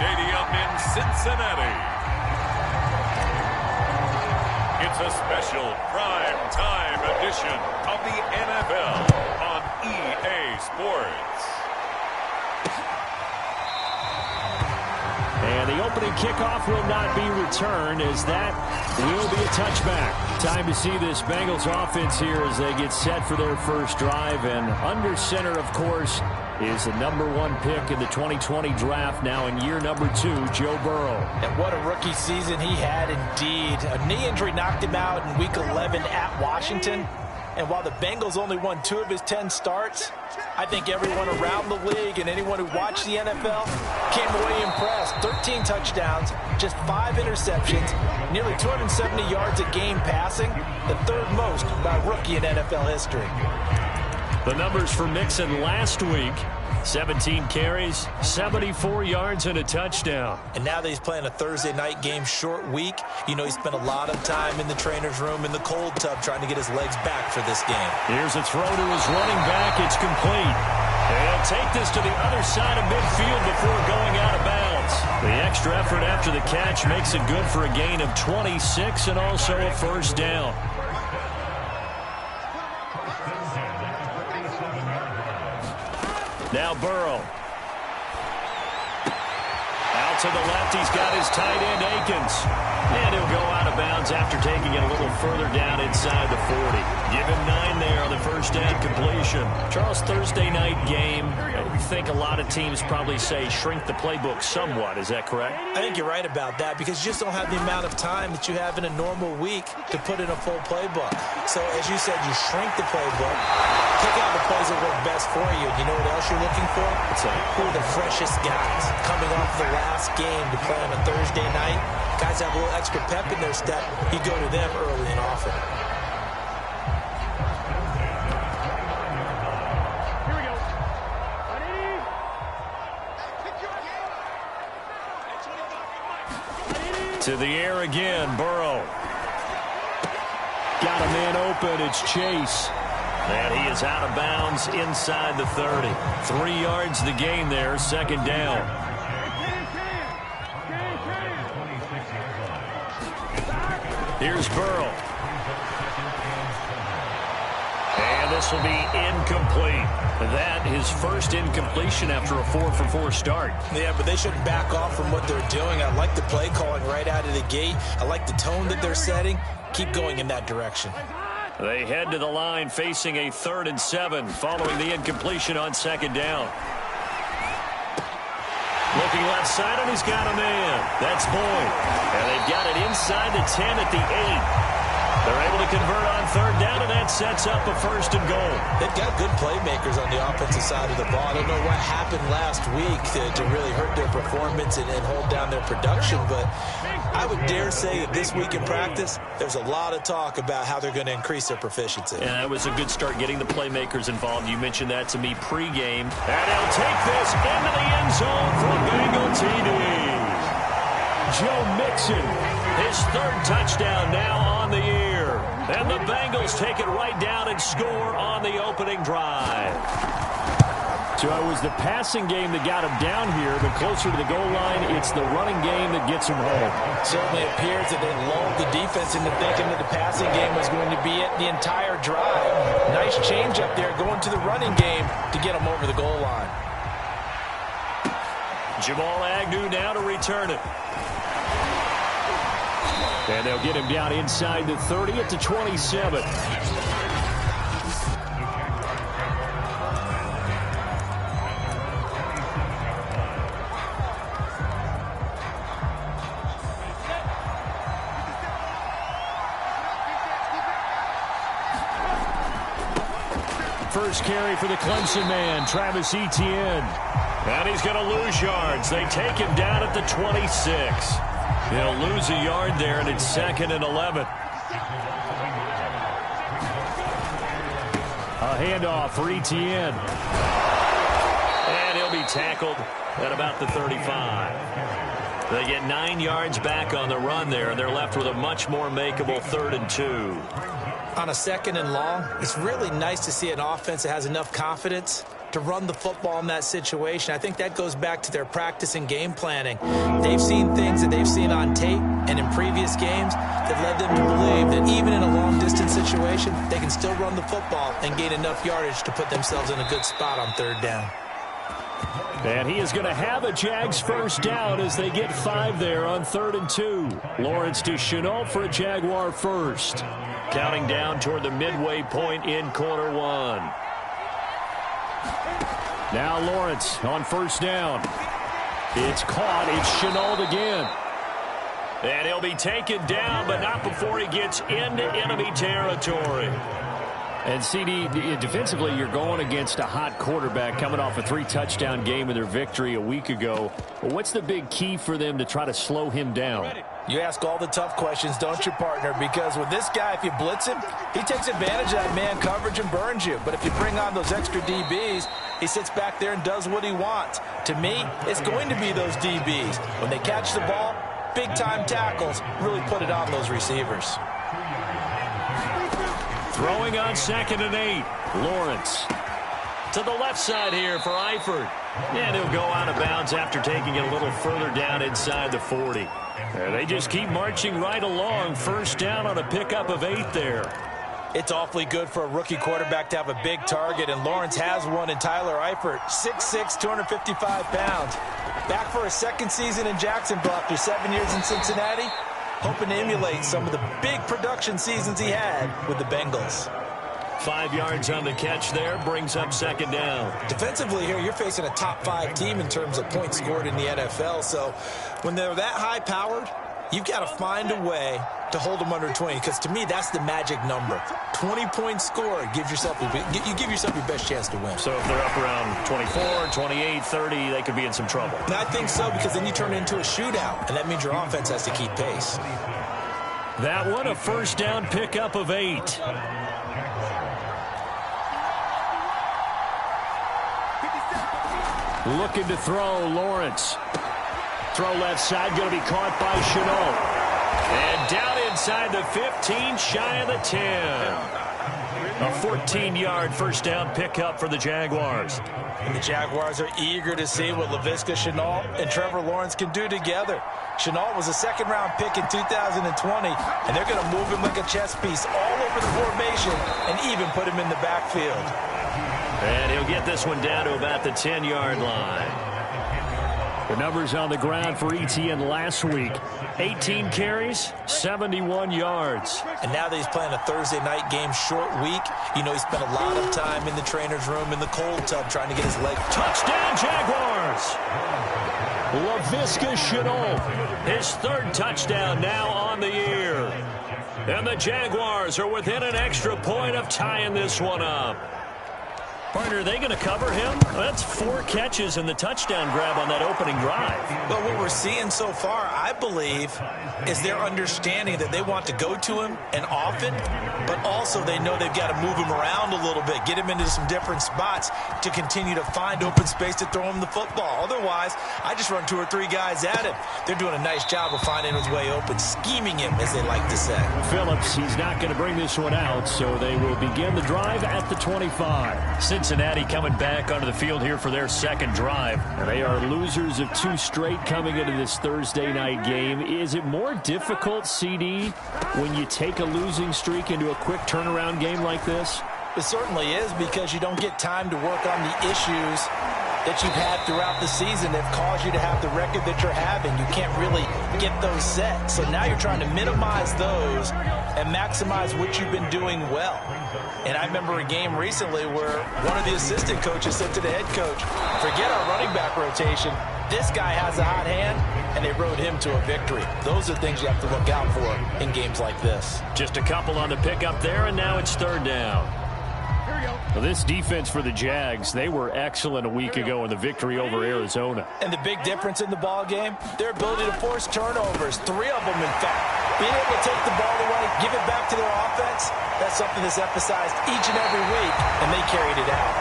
Stadium in Cincinnati. It's a special prime time edition of the NFL on EA Sports. And the opening kickoff will not be returned, as that will be a touchback. Time to see this Bengals offense here as they get set for their first drive. And under center, of course, is the #1 pick in the 2020 draft, now in year #2, Joe Burrow. And what a rookie season he had indeed. A knee injury knocked him out in Week 11 at Washington. And while the Bengals only won 2 of his 10 starts, I think everyone around the league and anyone who watched the NFL came away impressed. 13 touchdowns, just 5 interceptions, nearly 270 yards a game passing, the 3rd most by a rookie in NFL history. The numbers for Mixon last week: 17 carries, 74 yards, and a touchdown. And now that he's playing a Thursday night game, short week, you know he spent a lot of time in the trainer's room in the cold tub trying to get his legs back for this game. Here's a throw to his running back. It's complete. They'll take this to the other side of midfield before going out of bounds. The extra effort after the catch makes it good for a gain of 26 and also a first down. Now Burrow. Out to the left, he's got his tight end, Akins. And he'll go out of bounds after taking it a little further down inside the 40. Give him 9 there on the first down completion. Charles, Thursday night game, I think a lot of teams probably say shrink the playbook somewhat. Is that correct? I think you're right about that, because you just don't have the amount of time that you have in a normal week to put in a full playbook. So as you said, you shrink the playbook, pick out the plays that work best for you. You know what else you're looking for? Who are the freshest guys coming off the last game to play on a Thursday night? Guys have a little extra pep in their step. You go to them early and often. Here we go. To the air again, Burrow. Got a man open, it's Chase. And he is out of bounds inside the 30. 3 yards the gain there, second down. Here's Burrow. And this will be incomplete. That his first incompletion after a 4-for-4 start. Yeah, but they shouldn't back off from what they're doing. I like the play calling right out of the gate. I like the tone that they're setting. Keep going in that direction. They head to the line facing a 3rd and 7 following the incompletion on second down. Looking left side, and he's got a man. That's Boyd. And they've got it inside the 10 at the 8. They're able to convert on 3rd down, and that sets up a 1st and goal. They've got good playmakers on the offensive side of the ball. I don't know what happened last week to really hurt their performance and hold down their production, but I would dare say that this week in practice, there's a lot of talk about how they're going to increase their proficiency. Yeah, it was a good start getting the playmakers involved. You mentioned that to me pregame. And he'll take this into the end zone for a Bengal TD. Joe Mixon, his 3rd touchdown now on the year. And the Bengals take it right down and score on the opening drive. So it was the passing game that got him down here, but closer to the goal line, it's the running game that gets him home. Certainly appears that they lulled the defense into thinking that the passing game was going to be it the entire drive. Nice change up there going to the running game to get him over the goal line. Jamal Agnew now to return it. And they'll get him down inside the 30 at the 27. First carry for the Clemson man, Travis Etienne. And he's going to lose yards. They take him down at the 26. He'll lose a yard there, and it's 2nd and 11. A handoff for Etienne. And he'll be tackled at about the 35. They get 9 yards back on the run there, and they're left with a much more makeable 3rd and 2. On a 2nd and long, it's really nice to see an offense that has enough confidence to run the football in that situation. I think that goes back to their practice and game planning. They've seen things that they've seen on tape and in previous games that led them to believe that even in a long-distance situation, they can still run the football and gain enough yardage to put themselves in a good spot on third down. And he is going to have a Jags first down as they get 5 there on 3rd and 2. Lawrence to Chenault for a Jaguar first. Counting down toward the midway point in quarter 1. Now Lawrence on first down. It's caught. It's Chenault again. And he'll be taken down, but not before he gets into enemy territory. And, CD, defensively, you're going against a hot quarterback coming off a 3-touchdown game in their victory a week ago. But what's the big key for them to try to slow him down? You ask all the tough questions, don't you, partner? Because with this guy, if you blitz him, he takes advantage of that man coverage and burns you. But if you bring on those extra DBs, he sits back there and does what he wants. To me, it's going to be those DBs. When they catch the ball, big-time tackles really put it on those receivers. Throwing on 2nd and 8. Lawrence to the left side here for Eifert. And he'll go out of bounds after taking it a little further down inside the 40. They just keep marching right along. First down on a pickup of 8 there. It's awfully good for a rookie quarterback to have a big target, and Lawrence has one in Tyler Eifert, 6'6", 255 pounds. Back for his second season in Jacksonville after 7 years in Cincinnati, hoping to emulate some of the big production seasons he had with the Bengals. 5 yards on the catch there, brings up 2nd down. Defensively here, you're facing a top-5 team in terms of points scored in the NFL, so when they're that high-powered, you've got to find a way to hold them under 20, because to me, that's the magic number. 20 points scored, you give yourself your best chance to win. So if they're up around 24, 28, 30, they could be in some trouble. And I think so, because then you turn it into a shootout, and that means your offense has to keep pace. That one, a first down pickup of 8. Looking to throw, Lawrence. Throw left side, going to be caught by Chenault. And down inside the 15, shy of the 10. A 14-yard first down pickup for the Jaguars. And the Jaguars are eager to see what Laviska Shenault and Trevor Lawrence can do together. Shenault was a second-round pick in 2020, and they're going to move him like a chess piece all over the formation and even put him in the backfield. And he'll get this one down to about the 10-yard line. The numbers on the ground for Etienne last week. 18 carries, 71 yards. And now that he's playing a Thursday night game, short week, you know he spent a lot of time in the trainer's room in the cold tub trying to get his leg. Touchdown, Jaguars! Laviska Shenault, his 3rd touchdown now on the year. And the Jaguars are within an extra point of tying this one up. Partner, are they going to cover him? That's 4 catches and the touchdown grab on that opening drive. But what we're seeing so far, I believe, is their understanding that they want to go to him and often, but also they know they've got to move him around a little bit, get him into some different spots to continue to find open space to throw him the football. Otherwise, I just run 2 or 3 guys at him. They're doing a nice job of finding his way open, scheming him, as they like to say. Phillips, he's not going to bring this one out, so they will begin the drive at the 25. Cincinnati coming back onto the field here for their 2nd drive. And they are losers of 2 straight coming into this Thursday night game. Is it more difficult, CD, when you take a losing streak into a quick turnaround game like this? It certainly is, because you don't get time to work on the issues that you've had throughout the season that caused you to have the record that you're having. You can't really get those set. So now you're trying to minimize those and maximize what you've been doing well. And I remember a game recently where one of the assistant coaches said to the head coach, forget our running back rotation. This guy has a hot hand, and they rode him to a victory. Those are things you have to look out for in games like this. Just a couple on the pickup there, and now it's 3rd down. Well, this defense for the Jags, they were excellent a week ago in the victory over Arizona. And the big difference in the ball game, their ability to force turnovers, 3 of them, in fact. Being able to take the ball away, give it back to their offense, that's something that's emphasized each and every week, and they carried it out.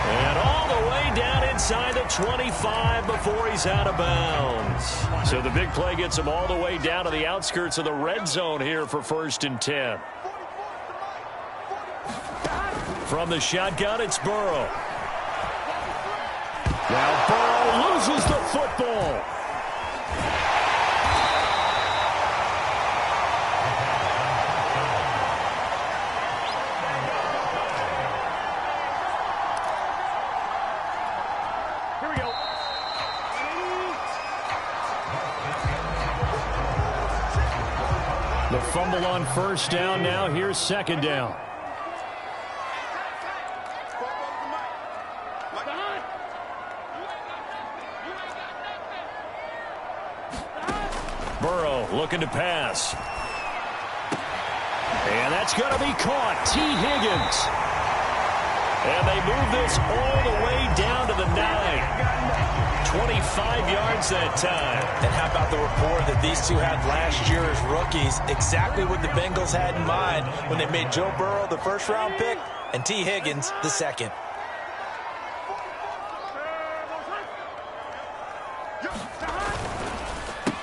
And all the way down inside the 25 before he's out of bounds. So the big play gets him all the way down to the outskirts of the red zone here for 1st and 10. From the shotgun, it's Burrow. Now Burrow loses the football. Here we go. The fumble on first down. Now here's second down. Burrow looking to pass. And that's going to be caught. T. Higgins. And they move this all the way down to the 9. 25 yards that time. And how about the rapport that these two had last year as rookies? Exactly what the Bengals had in mind when they made Joe Burrow the first-round pick and T. Higgins the second.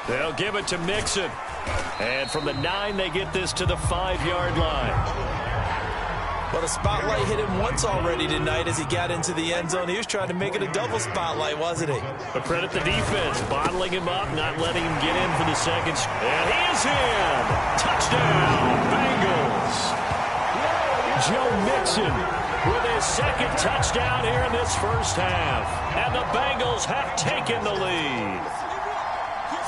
They'll give it to Mixon. And from the 9, they get this to the 5-yard line. Well, the spotlight hit him once already tonight as he got into the end zone. He was trying to make it a double spotlight, wasn't he? But credit the defense, bottling him up, not letting him get in for the second. And he is in. Touchdown, Bengals. Joe Mixon with his second touchdown here in this first half. And the Bengals have taken the lead.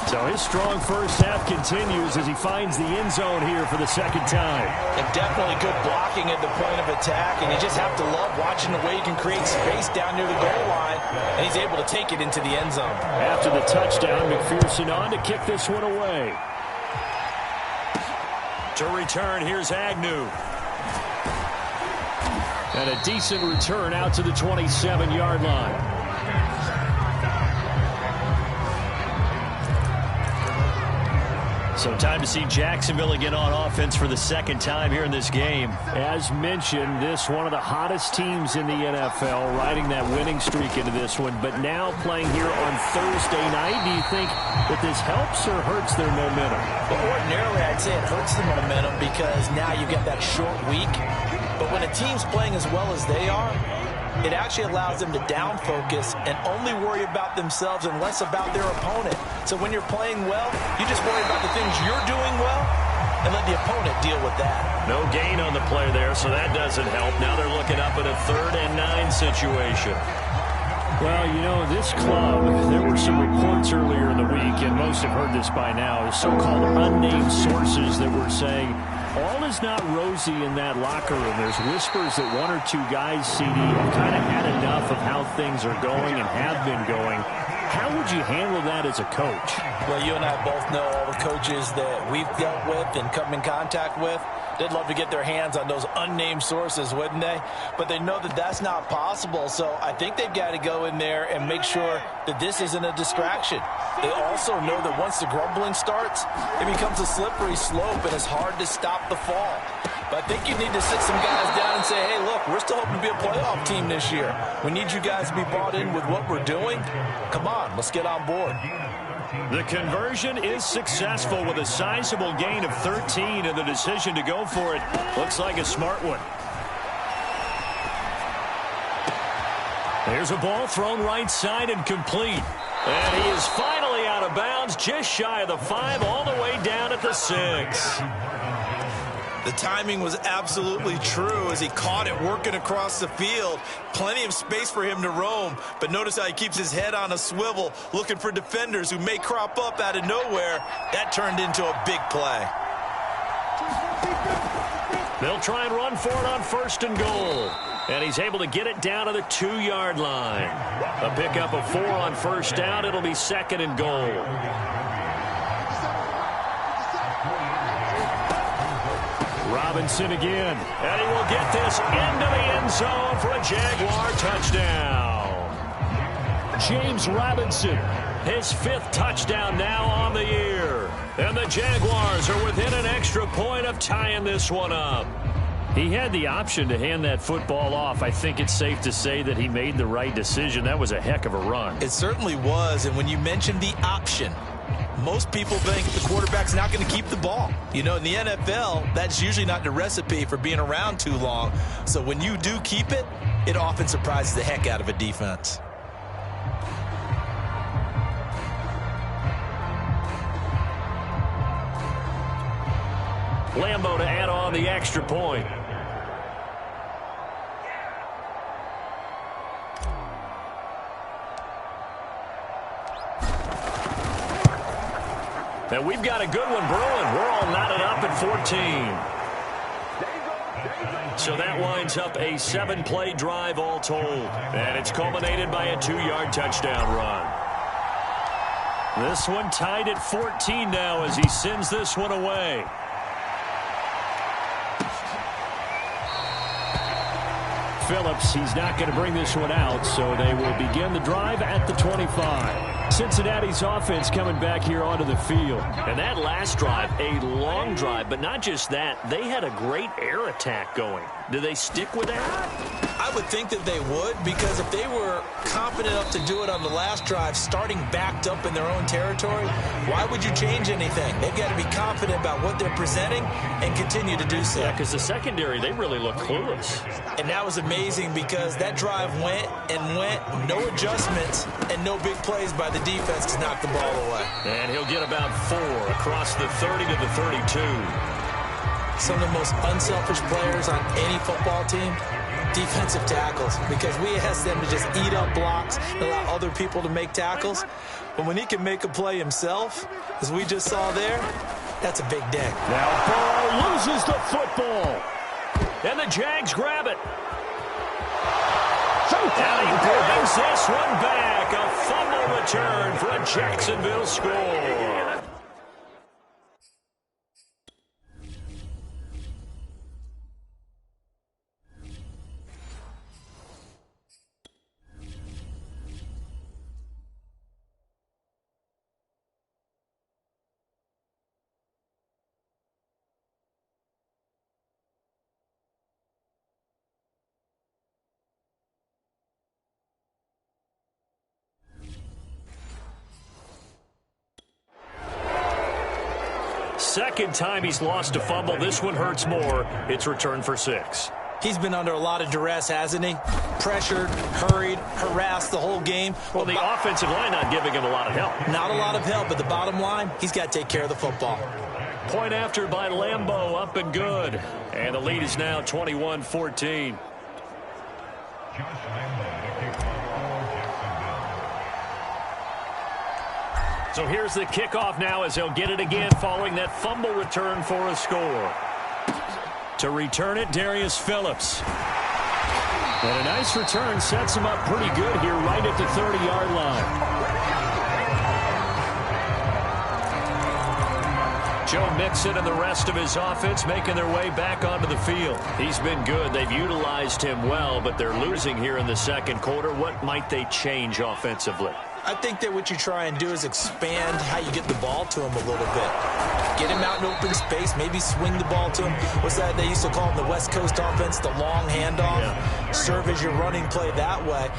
So his strong first half continues as he finds the end zone here for the second time. And definitely good blocking at the point of attack, and you just have to love watching the way he can create space down near the goal line, and he's able to take it into the end zone. After the touchdown, McPherson on to kick this one away. To return, here's Agnew. And a decent return out to the 27-yard line. So time to see Jacksonville again on offense for the second time here in this game. As mentioned, this one of the hottest teams in the NFL, riding that winning streak into this one, but now playing here on Thursday night. Do you think that this helps or hurts their momentum? Well, ordinarily, I'd say it hurts the momentum because now you get that short week. But when a team's playing as well as they are, it actually allows them to down focus and only worry about themselves and less about their opponent. So when you're playing well, you just worry about the things you're doing well and let the opponent deal with that. No gain on the play there, so that doesn't help. Now they're looking up at a 3rd and 9 situation. Well, you know, this club, there were some reports earlier in the week, and most have heard this by now, so-called unnamed sources that were saying all is not rosy in that locker room. There's whispers that 1 or 2 guys, CD, have kind of had enough of how things are going and have been going. How would you handle that as a coach? Well, you and I both know all the coaches that we've dealt with and come in contact with. They'd love to get their hands on those unnamed sources, wouldn't they? But they know that that's not possible, so I think they've got to go in there and make sure that this isn't a distraction. They also know that once the grumbling starts, it becomes a slippery slope and it's hard to stop the fall. But I think you need to sit some guys down and say, hey, look, we're still hoping to be a playoff team this year. We need you guys to be bought in with what we're doing. Come on, let's get on board. The conversion is successful with a sizable gain of 13, and the decision to go for it looks like a smart one. There's a ball thrown right side and complete. And he is finally out of bounds, just shy of the 5, all the way down at the 6. The timing was absolutely true as he caught it working across the field. Plenty of space for him to roam, but notice how he keeps his head on a swivel, looking for defenders who may crop up out of nowhere. That turned into a big play. They'll try and run for it on 1st and goal. And he's able to get it down to the 2-yard line. A pickup of 4 on 1st down. It'll be 2nd and goal. Robinson again, and he will get this into the end zone for a Jaguar touchdown. James Robinson, his 5th touchdown now on the year. And the Jaguars are within an extra point of tying this one up. He had the option to hand that football off. I think it's safe to say that he made the right decision. That was a heck of a run. It certainly was, and when you mentioned the option, Most people think the quarterback's not going to keep the ball. You know, in the NFL, that's usually not the recipe for being around too long. So when you do keep it, it often surprises the heck out of a defense. Lambo to add on the extra point. And we've got a good one brewing. We're all knotted up at 14. So that winds up a 7-play drive all told. And it's culminated by a 2-yard touchdown run. This one tied at 14 now as he sends this one away. Phillips, he's not going to bring this one out, so they will begin the drive at the 25. Cincinnati's offense coming back here onto the field. And that last drive, a long drive, but not just that. They had a great air attack going. Do they stick with that? I would think that they would, because if they were confident enough to do it on the last drive, starting backed up in their own territory, why would you change anything? They've got to be confident about what they're presenting and continue to do so. Yeah, because the secondary, they really look clueless. And that was amazing because that drive went and went, no adjustments, and no big plays by the defense to knock the ball away. And he'll get about 4 across the 30 to the 32. Some of the most unselfish players on any football team, defensive tackles, because we ask them to just eat up blocks and allow other people to make tackles. But when he can make a play himself, as we just saw there, that's a big day. Now Burrow loses the football. And the Jags grab it. And he brings this one back. A fumble return for a Jacksonville score. Second time he's lost a fumble. This one hurts more. It's returned for 6. He's been under a lot of duress, hasn't he? Pressured, hurried, harassed the whole game. Well, the offensive line not giving him a lot of help. Not a lot of help, but the bottom line, he's got to take care of the football. Point after by Lambo, up and good. And the lead is now 21-14. So here's the kickoff now as he'll get it again following that fumble return for a score. To return it, Darius Phillips. And a nice return sets him up pretty good here right at the 30-yard line. Joe Mixon and the rest of his offense making their way back onto the field. He's been good. They've utilized him well, but they're losing here in the second quarter. What might they change offensively? I think that what you try and do is expand how you get the ball to him a little bit. Get him out in open space, maybe swing the ball to him. What's that they used to call in the West Coast offense, the long handoff? Yeah. Serve as your running play that way,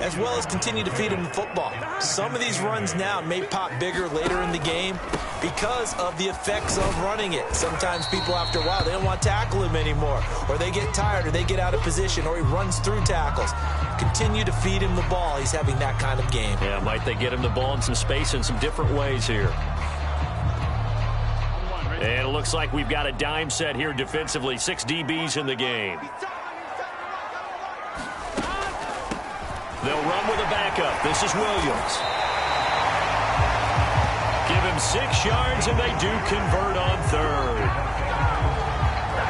as well as continue to feed him the football. Some of these runs now may pop bigger later in the game because of the effects of running it. Sometimes people, after a while, they don't want to tackle him anymore, or they get tired, or they get out of position, or he runs through tackles. Continue to feed him the ball. He's having that kind of game. Yeah, might they get him the ball in some space in some different ways here. And it looks like we've got a dime set here defensively. 6 DBs in the game. They'll run with a backup. This is Williams. Give him 6 yards, and they do convert on third.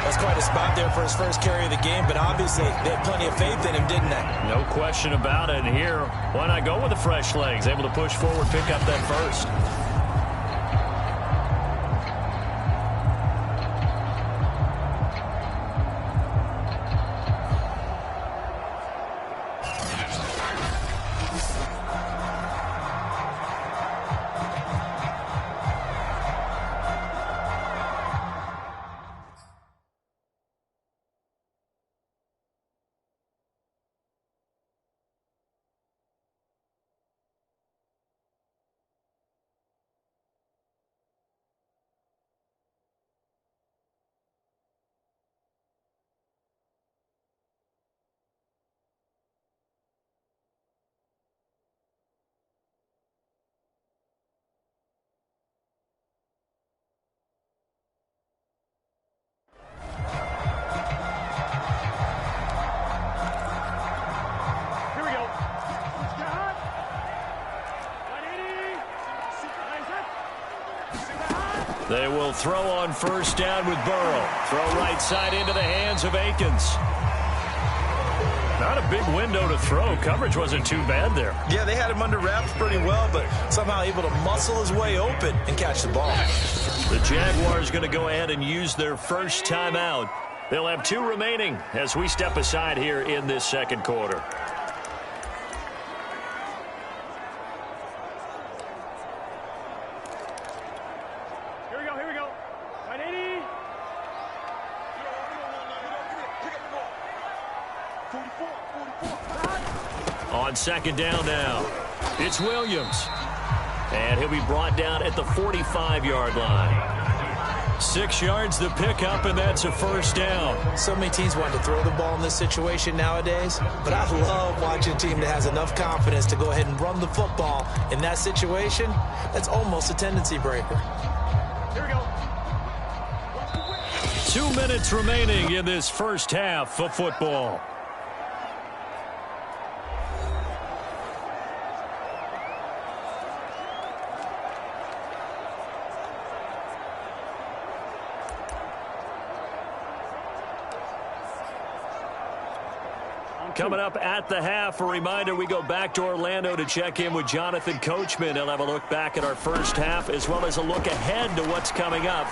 That's quite a spot there for his first carry of the game, but obviously they had plenty of faith in him, didn't they? No question about it. And here, why not go with the fresh legs? Able to push forward, pick up that first. They will throw on first down with Burrow. Throw right side into the hands of Akins. Not a big window to throw. Coverage wasn't too bad there. Yeah, they had him under wraps pretty well, but somehow able to muscle his way open and catch the ball. The Jaguars going to go ahead and use their first timeout. They'll have 2 remaining as we step aside here in this second quarter. On second down now, it's Williams. And he'll be brought down at the 45-yard line. 6 yards the pickup, and that's a first down. So many teams want to throw the ball in this situation nowadays, but I love watching a team that has enough confidence to go ahead and run the football. In that situation, that's almost a tendency breaker. Here we go. 2 minutes remaining in this first half of football. Coming up at the half, a reminder, we go back to Orlando to check in with Jonathan Coachman. He'll have a look back at our first half as well as a look ahead to what's coming up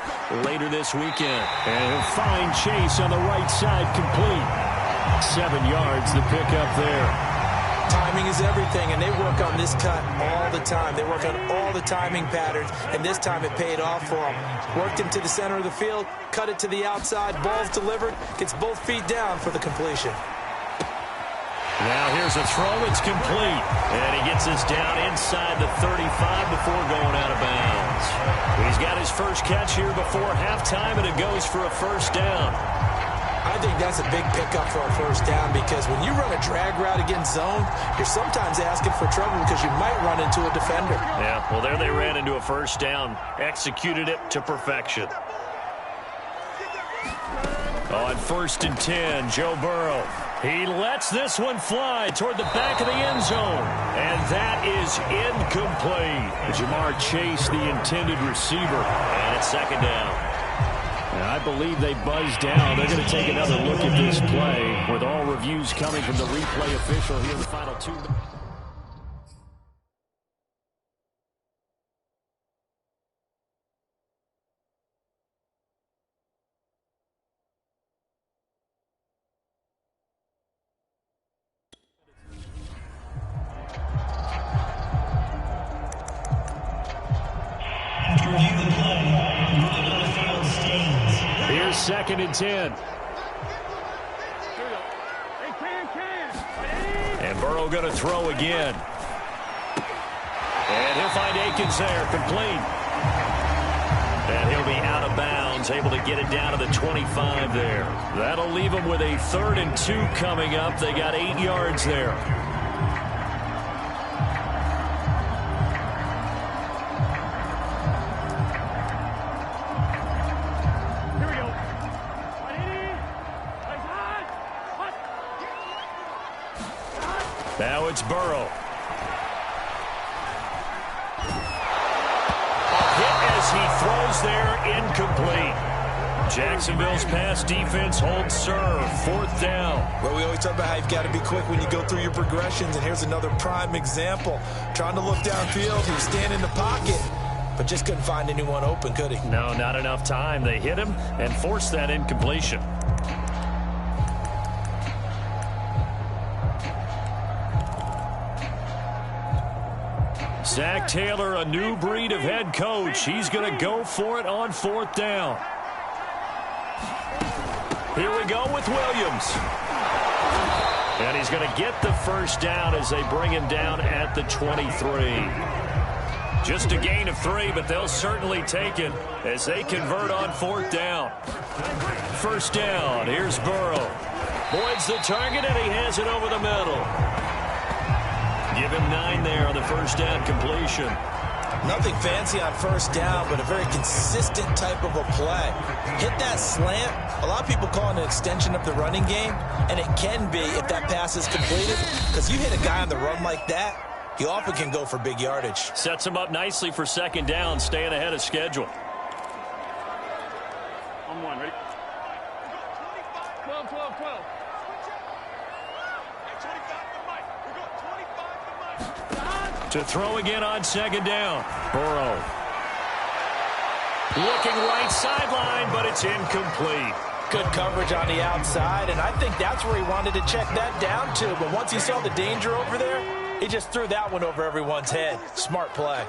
later this weekend. And he'll find Chase on the right side complete. 7 yards the pickup there. Timing is everything, and they work on this cut all the time. They work on all the timing patterns, and this time it paid off for them. Worked him to the center of the field, cut it to the outside, ball's delivered, gets both feet down for the completion. Now here's a throw. It's complete. And he gets us down inside the 35 before going out of bounds. He's got his first catch here before halftime, and it goes for a first down. I think that's a big pickup for a first down because when you run a drag route against zone, you're sometimes asking for trouble because you might run into a defender. Yeah, well, there they ran into a first down. Executed it to perfection. On 1st and 10, Joe Burrow. He lets this one fly toward the back of the end zone. And that is incomplete. Jamar Chase, the intended receiver. And it's second down. And I believe they buzzed down. They're going to take another look at this play with all reviews coming from the replay official here in the final 2 minutes. Here's 2nd and 10. And Burrow going to throw again. And he'll find Akins there, complete. And he'll be out of bounds, able to get it down to the 25 there. That'll leave them with a 3rd and 2 coming up. They got 8 yards there. Now it's Burrow. A hit as he throws there, incomplete. Jacksonville's pass defense holds serve. 4th down. Well, we always talk about how you've got to be quick when you go through your progressions, and here's another prime example. Trying to look downfield, he was standing in the pocket, but just couldn't find anyone open, could he? No, not enough time. They hit him and forced that incompletion. Zach Taylor, a new breed of head coach. He's going to go for it on 4th down. Here we go with Williams. And he's going to get the first down as they bring him down at the 23. Just a gain of 3, but they'll certainly take it as they convert on 4th down. First down, here's Burrow. Boyd's the target, and he has it over the middle. Give him 9 there on the first down completion. Nothing fancy on first down, but a very consistent type of a play. Hit that slant. A lot of people call it an extension of the running game, and it can be if that pass is completed, because you hit a guy on the run like that, he often can go for big yardage. Sets him up nicely for 2nd down, staying ahead of schedule. To throw again on second down. Burrow. Looking right sideline, but it's incomplete. Good coverage on the outside, and I think that's where he wanted to check that down to. But once he saw the danger over there, he just threw that one over everyone's head. Smart play.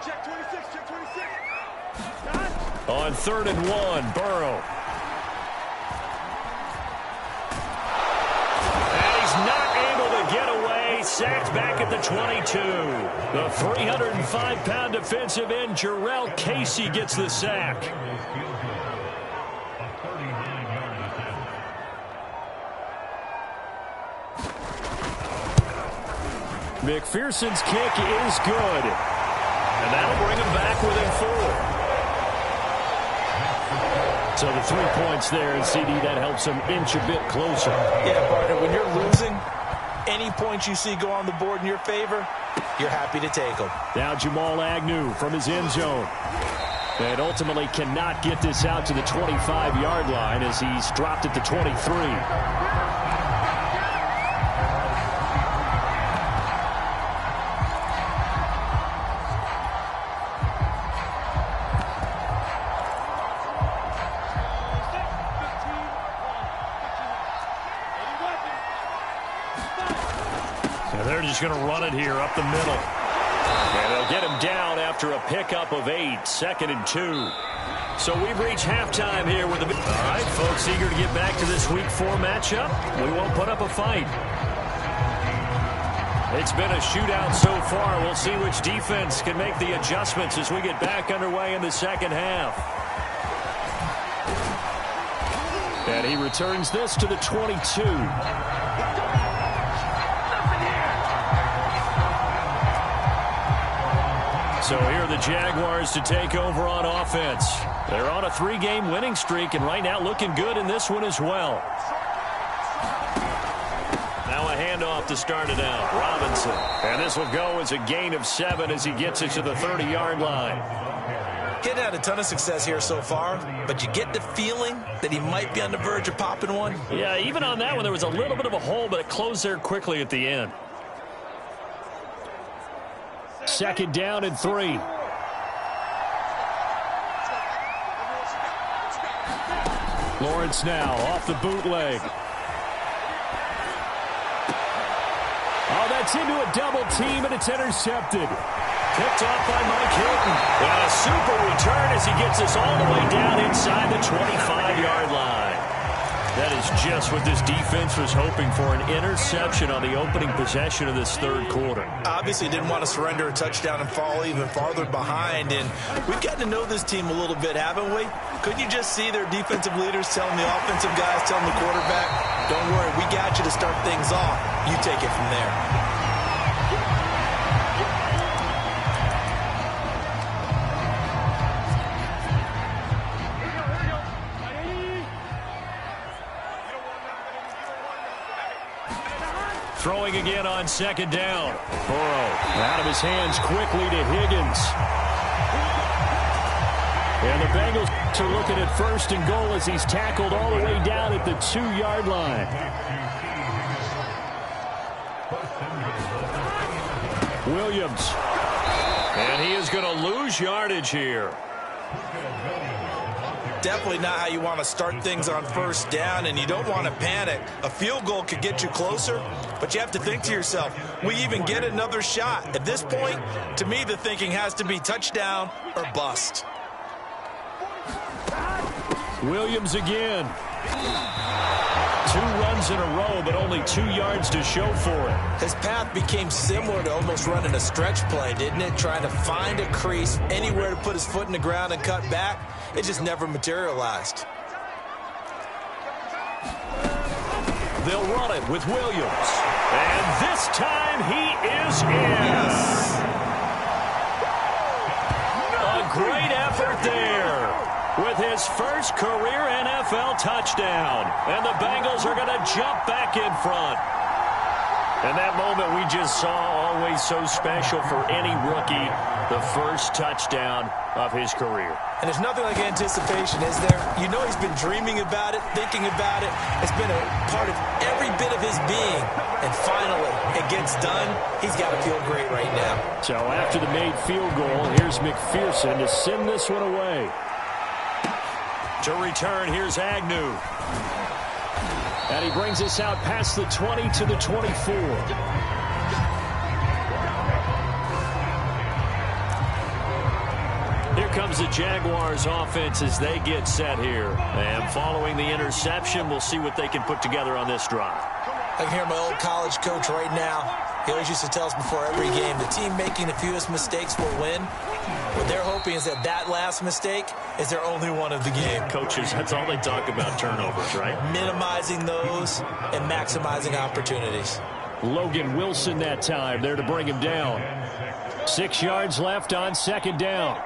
Check 26, check 26. On 3rd and 1, Burrow. And he's not able to get away. Sacked back at the 22. The 305-pound defensive end, Jarrell Casey, gets the sack. McPherson's kick is good. And that'll bring him back within 4. So the 3 points there, and CD, that helps him inch a bit closer. Yeah, partner, when you're losing, any points you see go on the board in your favor, you're happy to take them. Now Jamal Agnew from his end zone. And ultimately cannot get this out to the 25-yard line as he's dropped at the 23. They're just going to run it here up the middle. And they'll get him down after a pickup of 8, 2nd and 2. So we've reached halftime here with the... All right, folks, eager to get back to this Week 4 matchup. We won't put up a fight. It's been a shootout so far. We'll see which defense can make the adjustments as we get back underway in the second half. And he returns this to the 22. So here are the Jaguars to take over on offense. They're on a 3-game winning streak, and right now looking good in this one as well. Now a handoff to start it out. Robinson. And this will go as a gain of 7 as he gets it to the 30-yard line. Getting had a ton of success here so far, but you get the feeling that he might be on the verge of popping one. Yeah, even on that one, there was a little bit of a hole, but it closed there quickly at the end. 2nd down and 3. Lawrence now off the bootleg. Oh, that's into a double team, and it's intercepted. Picked off by Mike Hilton. And a super return as he gets us all the way down inside the 25-yard line. That is just what this defense was hoping for, an interception on the opening possession of this 3rd quarter. Obviously didn't want to surrender a touchdown and fall even farther behind, and we've gotten to know this team a little bit, haven't we? Couldn't you just see their defensive leaders telling the offensive guys, telling the quarterback, don't worry, we got you to start things off. You take it from there. Throwing again on 2nd down. Burrow out of his hands quickly to Higgins. And the Bengals are looking at 1st and goal as he's tackled all the way down at the 2-yard line. Williams. And he is going to lose yardage here. Definitely not how you want to start things on 1st down, and you don't want to panic. A field goal could get you closer, but you have to think to yourself, we even get another shot. At this point, to me, the thinking has to be touchdown or bust. Williams again. 2 runs in a row, but only 2 yards to show for it. His path became similar to almost running a stretch play, didn't it? Trying to find a crease, anywhere to put his foot in the ground and cut back. It just never materialized. They'll run it with Williams. And this time he is in. Yes. A great effort there with his first career NFL touchdown. And the Bengals are going to jump back in front. And that moment we just saw, always so special for any rookie, the first touchdown of his career. And there's nothing like anticipation, is there? You know he's been dreaming about it, thinking about it. It's been a part of every bit of his being. And finally, it gets done. He's got to feel great right now. So after the made field goal, here's McPherson to send this one away. To return, here's Agnew. And he brings us out past the 20 to the 24. Here comes the Jaguars offense as they get set here. And following the interception, we'll see what they can put together on this drive. I can hear my old college coach right now. He always used to tell us before every game, the team making the fewest mistakes will win. What they're hoping is that that last mistake is their only one of the game. Coaches, that's all they talk about, turnovers, right? Minimizing those and maximizing opportunities. Logan Wilson that time there to bring him down. 6 yards left on second down.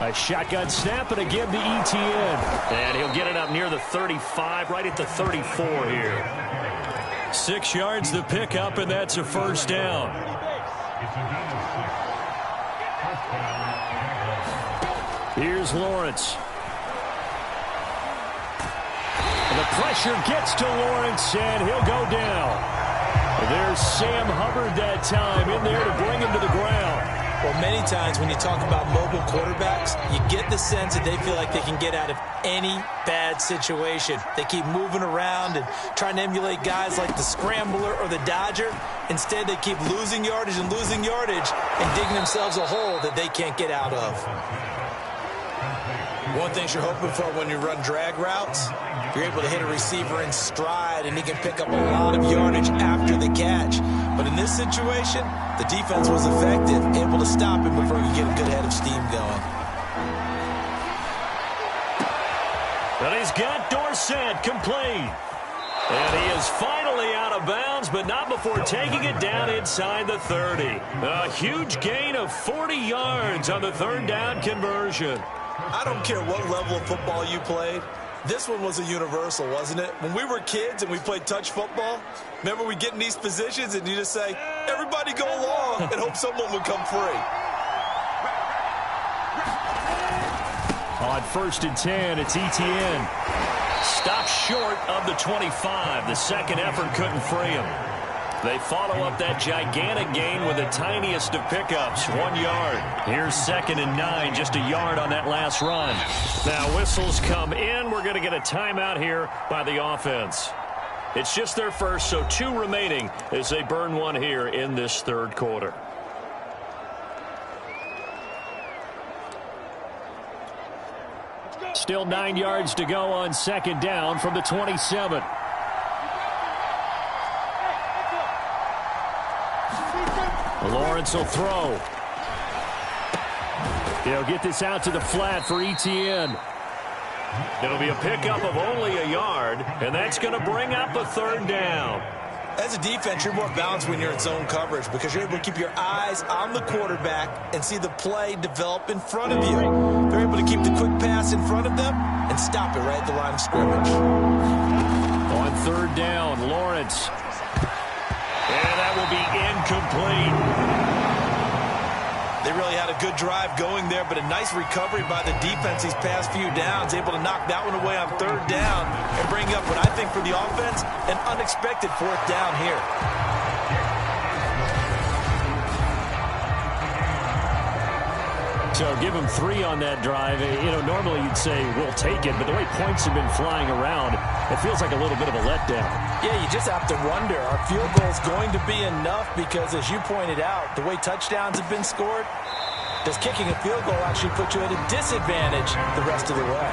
A shotgun snap, and again to Etienne. And he'll get it up near the 35, right at the 34 here. 6 yards the pickup, and that's a first down. Here's Lawrence. And the pressure gets to Lawrence, and he'll go down. There's Sam Hubbard that time in there to bring him to the ground. Well, many times when you talk about mobile quarterbacks, you get the sense that they feel like they can get out of any bad situation. They keep moving around and trying to emulate guys like the Scrambler or the Dodger. Instead, they keep losing yardage and digging themselves a hole that they can't get out of. One thing you're hoping for when you run drag routes, you're able to hit a receiver in stride and he can pick up a lot of yardage after the catch. But in this situation, the defense was effective, able to stop him before he could get a good head of steam going. But he's got Dorsett complete. And he is finally out of bounds, but not before taking it down inside the 30. A huge gain of 40 yards on the third down conversion. I don't care what level of football you played. This one was a universal, wasn't it? When we were kids and we played touch football, remember we get in these positions and you just say, everybody go along and hope someone would come free. On 1st and 10, it's Etienne. Stopped short of the 25. The second effort couldn't free him. They follow up that gigantic gain with the tiniest of pickups, 1 yard. Here's 2nd and 9, just a yard on that last run. Now whistles come in. We're going to get a timeout here by the offense. It's just their first, so 2 remaining as they burn one here in this third quarter. Still 9 yards to go on second down from the 27. Lawrence will throw. He'll get this out to the flat for Etienne. It'll be a pickup of only a yard, and that's going to bring up a third down. As a defense, you're more balanced when you're in zone coverage because you're able to keep your eyes on the quarterback and see the play develop in front of you. They're able to keep the quick pass in front of them and stop it right at the line of scrimmage. On third down, Lawrence. And that will be incomplete. They really had a good drive going there, but a nice recovery by the defense these past few downs, able to knock that one away on third down and bring up what I think for the offense, an unexpected fourth down here. So give him 3 on that drive. You know, normally you'd say we'll take it, but the way points have been flying around, it feels like a little bit of a letdown. Yeah, you just have to wonder, are field goals going to be enough? Because as you pointed out, the way touchdowns have been scored, does kicking a field goal actually put you at a disadvantage the rest of the way?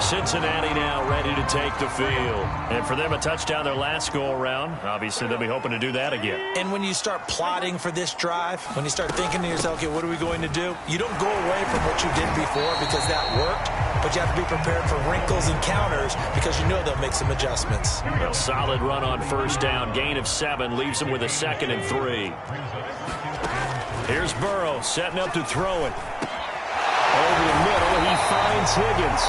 Cincinnati now ready to take the field. And for them, a touchdown their last go-around. Obviously, they'll be hoping to do that again. And when you start plotting for this drive, when you start thinking to yourself, okay, what are we going to do? You don't go away from what you did before because that worked, but you have to be prepared for wrinkles and counters because you know they'll make some adjustments. A solid run on first down. Gain of 7 leaves them with a 2nd and 3. Here's Burrow setting up to throw it. Over the middle, he finds Higgins.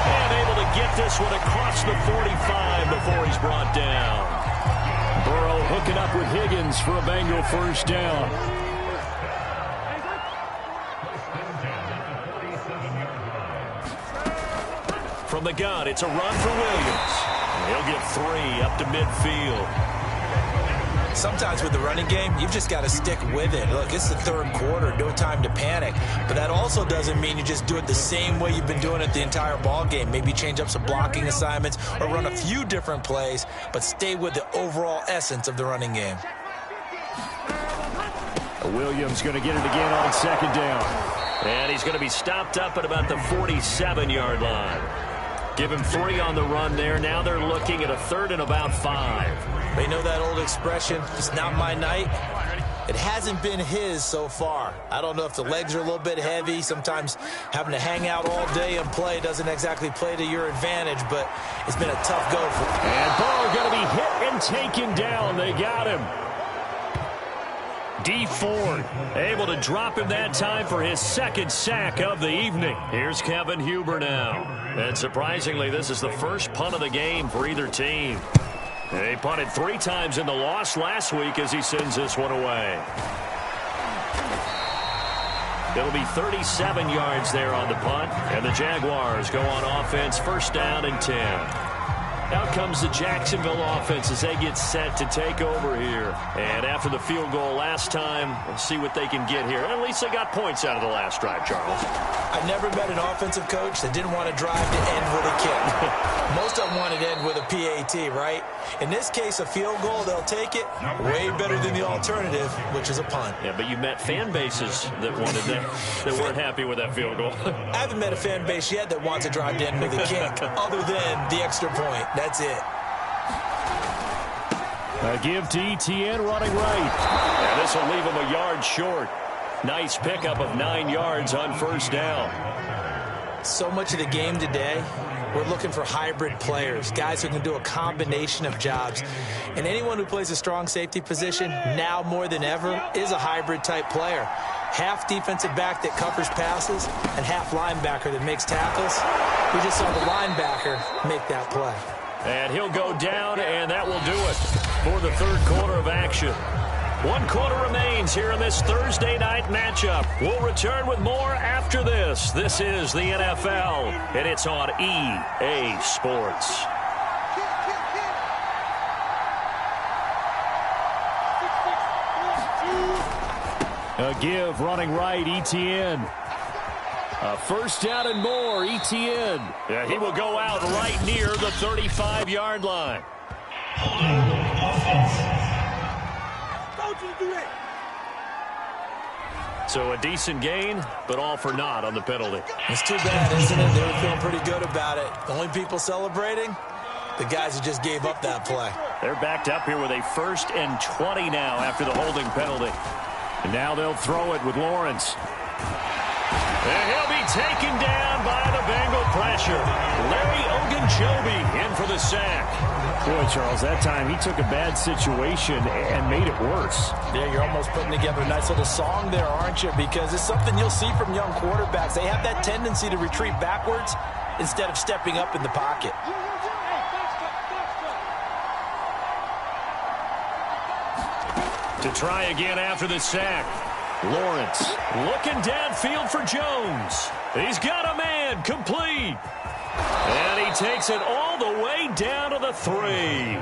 And able to get this one across the 45 before he's brought down. Burrow hooking up with Higgins for a Bengal first down. From the gun, it's a run for Williams. He'll get 3 up to midfield. Sometimes with the running game, you've just got to stick with it. Look, it's the third quarter, no time to panic. But that also doesn't mean you just do it the same way you've been doing it the entire ball game. Maybe change up some blocking assignments or run a few different plays, but stay with the overall essence of the running game. Williams going to get it again on second down. And he's going to be stopped up at about the 47-yard line. Give him 3 on the run there. Now they're looking at a 3rd and about 5. They know that old expression, it's not my night. It hasn't been his so far. I don't know if the legs are a little bit heavy. Sometimes having to hang out all day and play doesn't exactly play to your advantage, but it's been a tough go for him. And Burrow going to be hit and taken down. They got him. D. Ford able to drop him that time for his 2nd sack of the evening. Here's Kevin Huber now. And surprisingly, this is the first punt of the game for either team. They punted 3 times in the loss last week as he sends this one away. It'll be 37 yards there on the punt. And the Jaguars go on offense, 1st down and 10. Out comes the Jacksonville offense as they get set to take over here. And after the field goal last time, we'll see what they can get here. At least they got points out of the last drive, Charles. I never met an offensive coach that didn't want to drive to end with a kick. Most of them want to end with a PAT, right? In this case, a field goal, they'll take it. Way better than the alternative, which is a punt. Yeah, but you met fan bases that wanted that, that weren't happy with that field goal. I haven't met a fan base yet that wants to drive to end with a kick, other than the extra point. That's it. A give to ETN running right. And this will leave him a yard short. Nice pickup of 9 yards on 1st down. So much of the game today, we're looking for hybrid players, guys who can do a combination of jobs. And anyone who plays a strong safety position, now more than ever, is a hybrid type player. Half defensive back that covers passes and half linebacker that makes tackles. We just saw the linebacker make that play. And he'll go down, and that will do it for the 3rd quarter of action. 1 quarter remains here in this Thursday night matchup. We'll return with more after this. This is the NFL, and it's on EA Sports. A give running right, ETN. A 1st down and more, ETN. Yeah, he will go out right near the 35-yard line. So a decent gain, but all for naught on the penalty. It's too bad, isn't it? They were feeling pretty good about it. The only people celebrating, the guys who just gave up that play. They're backed up here with a 1st and 20 now after the holding penalty. And now they'll throw it with Lawrence. And he'll be taken down by the Bengal pressure. Larry Ogunjobi in for the sack. Boy, Charles, that time he took a bad situation and made it worse. Yeah, you're almost putting together a nice little song there, aren't you? Because it's something you'll see from young quarterbacks. They have that tendency to retreat backwards instead of stepping up in the pocket. To try again after the sack. Lawrence looking downfield for Jones. He's got a man, complete. And he takes it all the way down to the 3.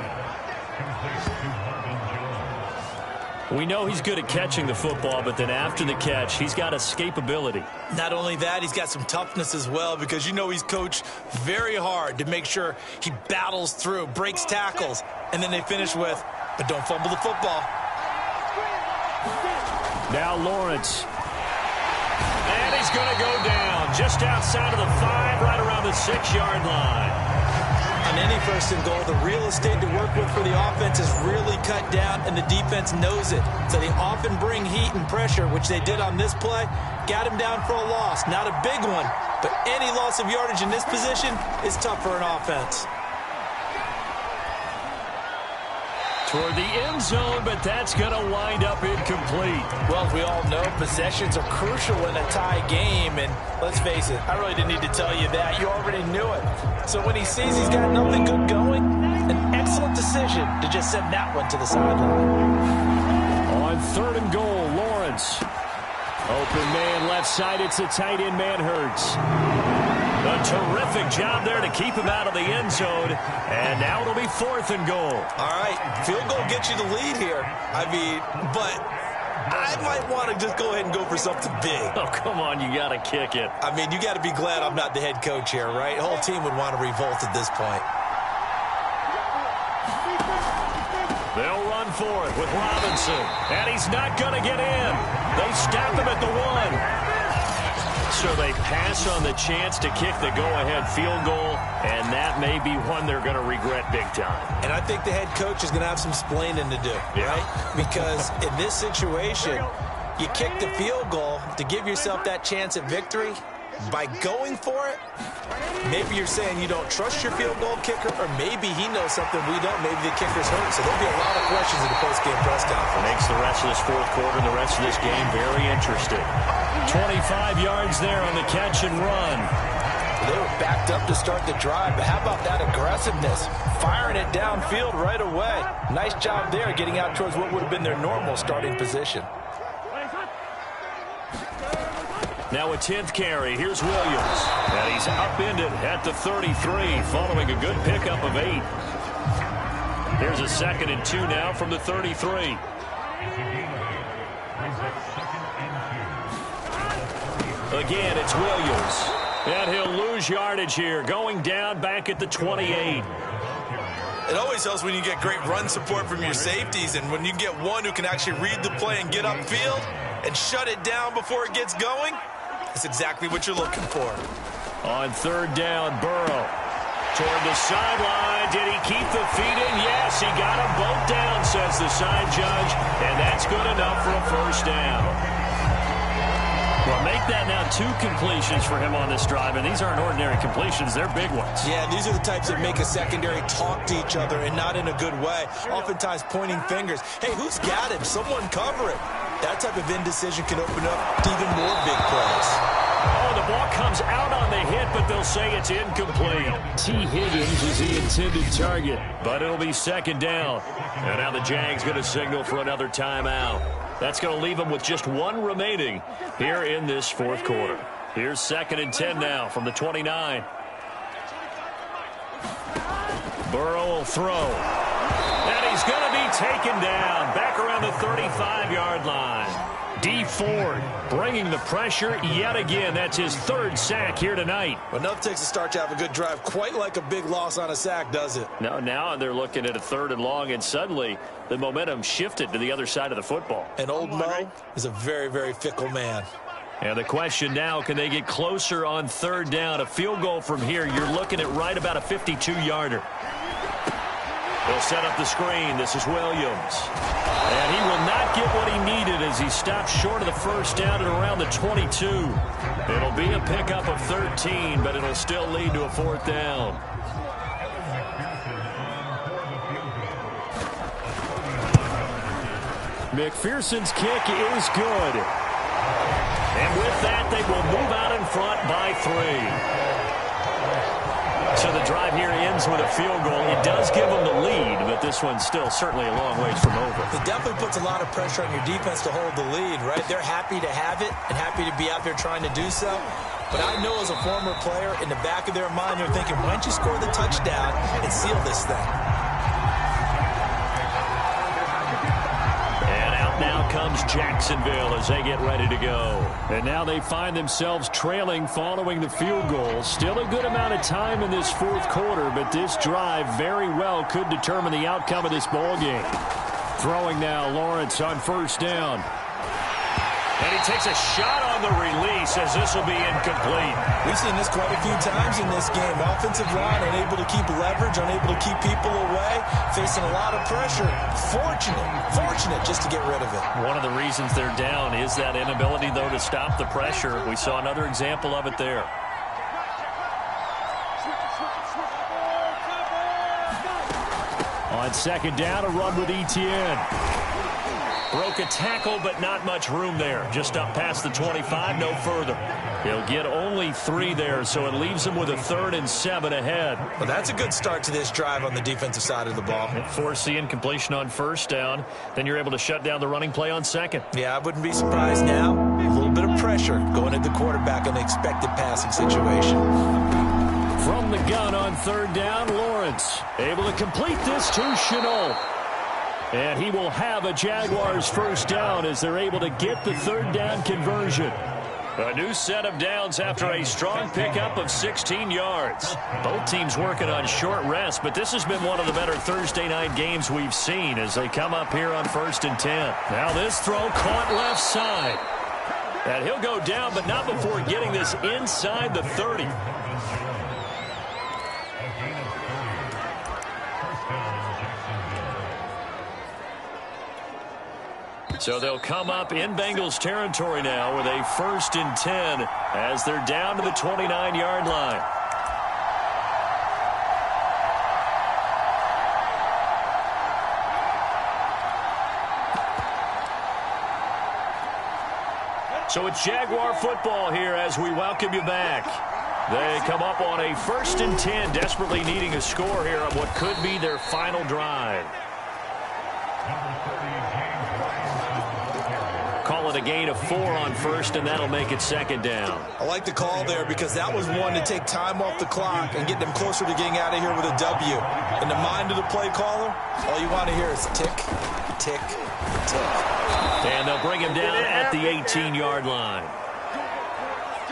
We know he's good at catching the football, but then after the catch, he's got escapability. Not only that, he's got some toughness as well, because you know he's coached very hard to make sure he battles through, breaks tackles, and then they finish with, but don't fumble the football. Now Lawrence. And he's going to go down just outside of the 5, right around the 6-yard line. On any 1st and goal, the real estate to work with for the offense is really cut down, and the defense knows it. So they often bring heat and pressure, which they did on this play. Got him down for a loss. Not a big one, but any loss of yardage in this position is tough for an offense. Toward the end zone, but that's going to wind up incomplete. Well, as we all know, possessions are crucial in a tie game, and let's face it, I really didn't need to tell you that. You already knew it. So when he sees he's got nothing good going, an excellent decision to just send that one to the sideline. On 3rd and goal, Lawrence. Open man left side, it's a tight end, man Hurts. A terrific job there to keep him out of the end zone. And now it'll be 4th and goal. All right, field goal gets you the lead here. I mean, but I might want to just go ahead and go for something big. Oh, come on, you got to kick it. I mean, you got to be glad I'm not the head coach here, right? The whole team would want to revolt at this point. They'll run for it with Robinson. And he's not going to get in. They stop him at the 1. So they pass on the chance to kick the go-ahead field goal, and that may be one they're going to regret big time. And I think the head coach is going to have some splaining to do, right? Because in this situation, you kick the field goal to give yourself that chance at victory. By going for it, maybe you're saying you don't trust your field goal kicker, or maybe he knows something we don't. Maybe the kicker's hurt. So there'll be a lot of questions in the post-game press conference. Makes the rest of this 4th quarter and the rest of this game very interesting. 25 yards there on the catch and run. They were backed up to start the drive, but how about that aggressiveness? Firing it downfield right away. Nice job there getting out towards what would have been their normal starting position. Now a 10th carry. Here's Williams. And he's upended at the 33 following a good pickup of 8. Here's a 2nd and 2 now from the 33. Again, it's Williams. And he'll lose yardage here, going down back at the 28. It always helps when you get great run support from your safeties, and when you get one who can actually read the play and get upfield and shut it down before it gets going, that's exactly what you're looking for. On 3rd down, Burrow toward the sideline. Did he keep the feet in? Yes, he got them both down, says the side judge, and that's good enough for a 1st down. Well, make that now 2 completions for him on this drive, and these aren't ordinary completions. They're big ones. Yeah, these are the types that make a secondary talk to each other, and not in a good way. Oftentimes pointing fingers. Hey, who's got him? Someone cover it. That type of indecision can open up to even more big plays. Oh, the ball comes out on the hit, but they'll say it's incomplete. T. Higgins is the intended target, but it'll be 2nd down. And now the Jags going to signal for another timeout. That's going to leave them with just 1 remaining here in this 4th quarter. Here's 2nd and 10 now from the 29. Burrow will throw. And he's going to be taken down back around the 35-yard line. D. Ford bringing the pressure yet again. That's his 3rd sack here tonight. Well, enough takes a start to have a good drive. Quite like a big loss on a sack, does it? No, now they're looking at a 3rd and long, and suddenly the momentum shifted to the other side of the football. And old Mo is a very, very fickle man. And the question now, can they get closer on 3rd down? A field goal from here, you're looking at right about a 52-yarder. They'll set up the screen. This is Williams. And he will not get what he needed as he stops short of the 1st down at around the 22. It'll be a pickup of 13, but it'll still lead to a 4th down. McPherson's kick is good. And with that, they will move out in front by 3. So the drive here ends with a field goal. It does give them the lead, but this one's still certainly a long ways from over. It definitely puts a lot of pressure on your defense to hold the lead, right? They're happy to have it and happy to be out there trying to do so. But I know as a former player, in the back of their mind, they're thinking, why don't you score the touchdown and seal this thing? Now comes Jacksonville as they get ready to go. And now they find themselves trailing following the field goal. Still a good amount of time in this 4th quarter, but this drive very well could determine the outcome of this ball game. Throwing now, Lawrence on 1st down. And he takes a shot on the release as this will be incomplete. We've seen this quite a few times in this game. Offensive line unable to keep leverage, unable to keep people away, facing a lot of pressure. Fortunate just to get rid of it. One of the reasons they're down is that inability, though, to stop the pressure. We saw another example of it there. On 2nd down, a run with Etienne. Broke a tackle, but not much room there. Just up past the 25, no further. He'll get only 3 there, so it leaves him with a 3rd and 7 ahead. Well, that's a good start to this drive on the defensive side of the ball. Force the incompletion on 1st down. Then you're able to shut down the running play on 2nd. Yeah, I wouldn't be surprised now. A little bit bit of pressure going at the quarterback in an expected passing situation. From the gun on third down, Lawrence able to complete this to Chenault. And he will have a Jaguars first down as they're able to get the third down conversion. A new set of downs after a strong pickup of 16 yards. Both teams working on short rest, but this has been one of the better Thursday night games we've seen as they come up here on 1st and 10. Now this throw caught left side. And he'll go down, but not before getting this inside the 30. So they'll come up in Bengals territory now with a 1st and 10 as they're down to the 29-yard line. So it's Jaguar football here as we welcome you back. They come up on a 1st and 10, desperately needing a score here on what could be their final drive. Call it a gain of 4 on 1st, and that'll make it 2nd down. I like the call there because that was one to take time off the clock and get them closer to getting out of here with a W. In the mind of the play caller, all you want to hear is tick, tick, tick. And they'll bring him down at the 18-yard line.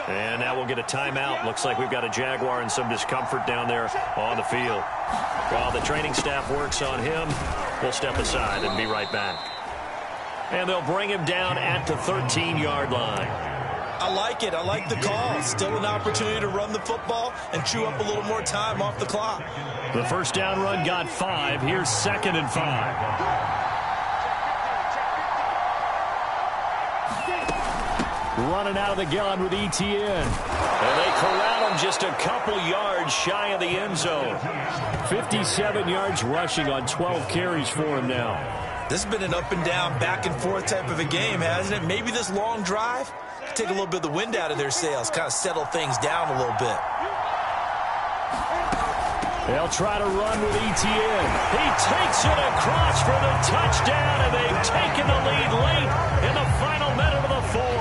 And now we'll get a timeout. Looks like we've got a Jaguar in some discomfort down there on the field. While the training staff works on him, we'll step aside and be right back. And they'll bring him down at the 13-yard line. I like it. I like the call. Still an opportunity to run the football and chew up a little more time off the clock. The first down run got 5. Here's 2nd and 5. Running out of the gun with Etienne. And they corral him just a couple yards shy of the end zone. 57 yards rushing on 12 carries for him now. This has been an up and down, back and forth type of a game, hasn't it? Maybe this long drive take a little bit of the wind out of their sails, kind of settle things down a little bit. They'll try to run with Etienne. He takes it across for the touchdown, and they've taken the lead late in the final minute of the 4th.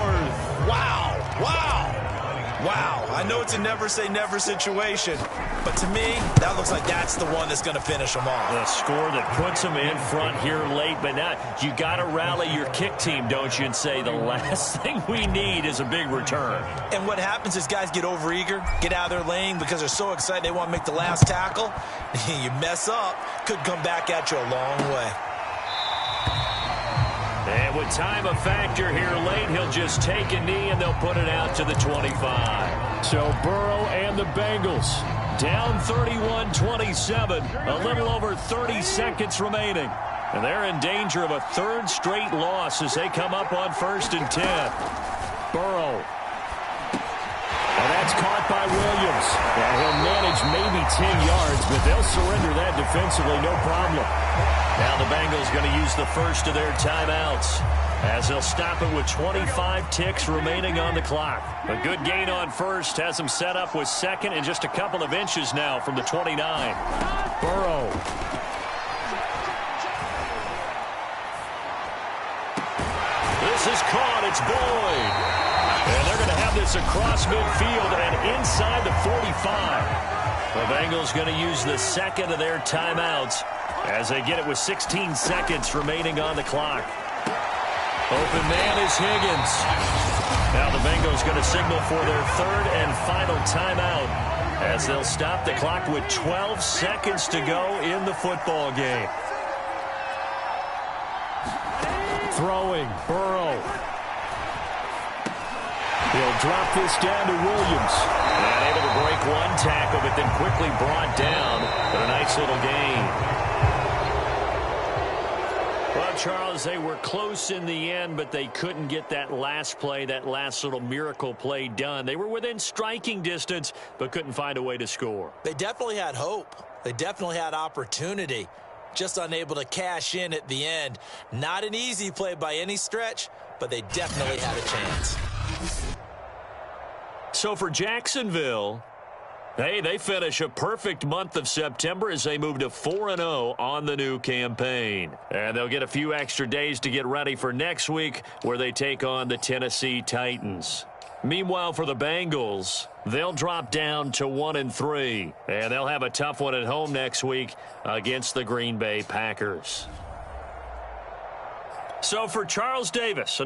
Wow, wow, wow. I know it's a never say never situation, but to me, that looks like that's the one that's going to finish them off. A score that puts them in front here late, but now you got to rally your kick team, don't you, and say the last thing we need is a big return. And what happens is guys get overeager, get out of their lane because they're so excited they want to make the last tackle. You mess up, could come back at you a long way. And with time a factor here late, he'll just take a knee and they'll put it out to the 25. So Burrow and the Bengals down 31-27, a little over 30 seconds remaining. And they're in danger of a 3rd straight loss as they come up on 1st and 10. Burrow. And that's caught by Williams. And he'll manage maybe 10 yards, but they'll surrender that defensively, no problem. Now the Bengals going to use the first of their timeouts as they'll stop it with 25 ticks remaining on the clock. A good gain on 1st has them set up with 2nd and just a couple of inches now from the 29. Burrow. This is caught. It's Boyd. And they're going to have this across midfield and inside the 45. The Bengals going to use the 2nd of their timeouts as they get it with 16 seconds remaining on the clock. Open man is Higgins. Now the Bengals going to signal for their 3rd and final timeout as they'll stop the clock with 12 seconds to go in the football game. Throwing, Burrow. He'll drop this down to Williams. And able to break one tackle, but then quickly brought down. But a nice little gain. Well, Charles, they were close in the end, but they couldn't get that last play, that last little miracle play done. They were within striking distance, but couldn't find a way to score. They definitely had hope. They definitely had opportunity. Just unable to cash in at the end. Not an easy play by any stretch, but they definitely had a chance. So for Jacksonville, Hey, they finish a perfect month of September as they move to 4-0 on the new campaign. And they'll get a few extra days to get ready for next week where they take on the Tennessee Titans. Meanwhile, for the Bengals, they'll drop down to 1-3, and they'll have a tough one at home next week against the Green Bay Packers. So for Charles Davis,